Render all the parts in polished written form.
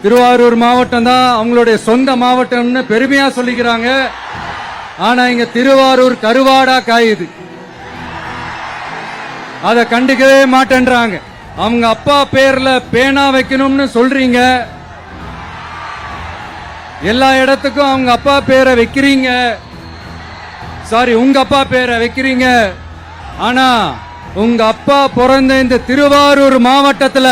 திருவாரூர் மாவட்டம் தான் அவங்களுடைய சொந்த மாவட்டம்னு பெருமையா சொல்லிக்கிறாங்க. ஆனா இங்க திருவாரூர் கருவாடா காயுது. அத கண்டுக்கவே மாட்டேன்றாங்க. அவங்க அப்பா பேர்ல பேனா வைக்கணும்னு சொல்றீங்க. எல்லா இடத்துக்கும் அவங்க அப்பா பேரை வைக்கிறீங்க. சாரி, உங்க அப்பா பேரை வைக்கிறீங்க. ஆனா உங்க அப்பா பிறந்த இந்த திருவாரூர் மாவட்டத்துல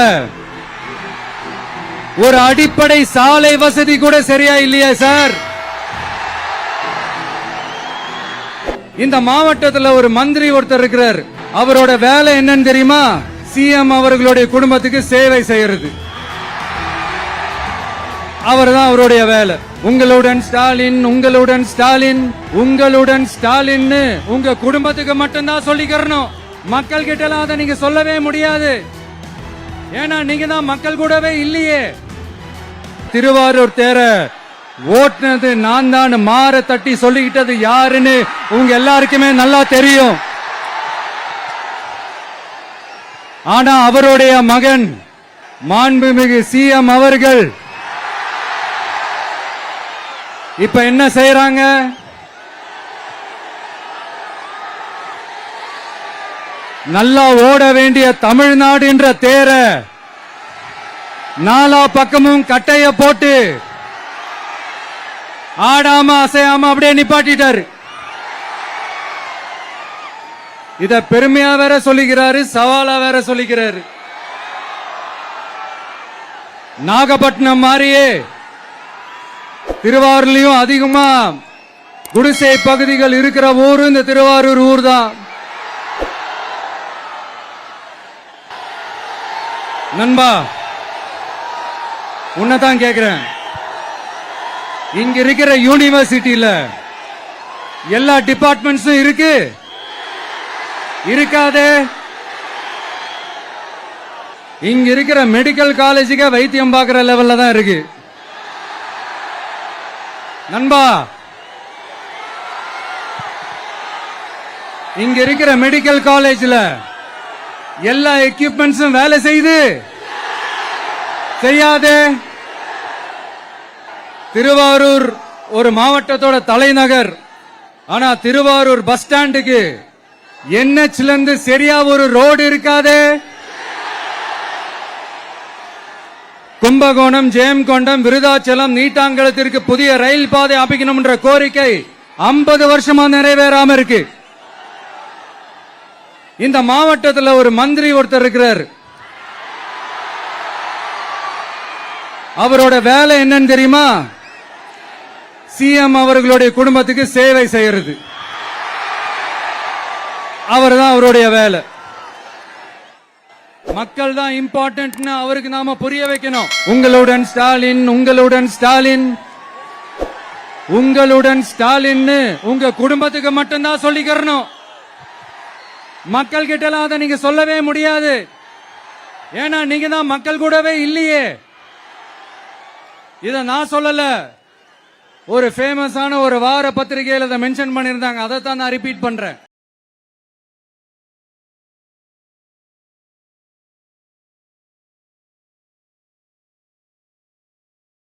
ஒரு அடிப்படை சாலை வசதி கூட சரியா இல்லையா சார்? இந்த மாவட்டத்தில் ஒரு மந்திரி ஒருத்தர் இருக்கிறார். அவரோட வேலை என்னன்னு தெரியுமா? சிஎம் அவர்களுடைய குடும்பத்துக்கு சேவை செய்யறது. அவர் தான் அவருடைய வேலை. உங்களுடன் ஸ்டாலின், உங்களுடன் ஸ்டாலின், உங்களுடன் ஸ்டாலின் உங்க குடும்பத்துக்கு மட்டும்தான் சொல்லிக்கிறணும். மக்கள் கிட்ட எல்லாம் அதை நீங்க சொல்லவே முடியாது. ஏன்னா நீங்க தான் மக்கள் கூடவே இல்லையே. திருவாரூர் தேர ஓட்டுனது நான் தான் மாற தட்டி சொல்லிக்கிட்டது யாருன்னு உங்க எல்லாருக்குமே நல்லா தெரியும். ஆனா அவருடைய மகன் மாண்புமிகு சிஎம் அவர்கள் இப்ப என்ன செய்யறாங்க? நல்லா ஓட வேண்டிய தமிழ்நாடு என்ற தேர நாலா பக்கமும் கட்டைய போட்டு ஆடாம அசையாம அப்படியே நிப்பாட்டிட்டாரு. இத பெருமையா வேற சொல்லிக்கிறாரு, சவாலா வேற சொல்லிக்கிறாரு. நாகப்பட்டினம் மாதிரியே திருவாரூர்லயும் அதிகமா குடிசை பகுதிகள் இருக்கிற ஊரு இந்த திருவாரூர் ஊர் தான். நண்பா, உன்னதான் கேக்குறேன். இங்க இருக்கிற யூனிவர்சிட்டியில எல்லா டிபார்ட்மெண்ட்ஸும் இருக்கு இருக்காதே? இங்க இருக்கிற மெடிக்கல் காலேஜுக்கு வைத்தியம் பார்க்கிற லெவல்ல தான் இருக்கு. நண்பா, இங்க இருக்கிற மெடிக்கல் காலேஜ்ல எல்லா எக்யூப்மெண்ட்ஸும் வேலை செய்யுது செய்யாதே? திருவாரூர் ஒரு மாவட்டத்தோட தலைநகர். ஆனா திருவாரூர் பஸ் ஸ்டாண்டுக்கு என்ஹெச்ல இருந்து சரியா ஒரு ரோடு இருக்காதே? கும்பகோணம், ஜெயங்கொண்டம், விருதாச்சலம், நீட்டாங்கலத்திற்கு புதிய ரயில் பாதை அமைக்கணும் என்ற கோரிக்கை 50 வருஷமா நிறைவேறாம இருக்கு. இந்த மாவட்டத்தில் ஒரு மந்திரி ஒருத்தர் இருக்கிறார். அவரோட வேலை என்னன்னு தெரியுமா? சிஎம் அவர்களுடைய குடும்பத்துக்கு சேவை செய்யறது. அவர் தான் அவருடைய வேலை. மக்கள் தான் இம்பார்ட்டன்ட் அவருக்கு நாம புரிய வைக்கணும். உங்களுடன் ஸ்டாலின், உங்களுடன் ஸ்டாலின், உங்களுடன் ஸ்டாலின் உங்க குடும்பத்துக்கு மட்டும்தான் சொல்லிக்கிறணும். மக்கள் கிட்ட எல்லாம் அதை நீங்க சொல்லவே முடியாது. ஏன்னா நீங்க தான் மக்கள் கூடவே இல்லையே. இத நான் சொல்லல, ஒரு ஃபேமஸான ஒரு வார பத்திரிகையில் அதை மென்ஷன் பண்ணியிருந்தாங்க. அதை தான் நான் ரிப்பீட் பண்றேன்.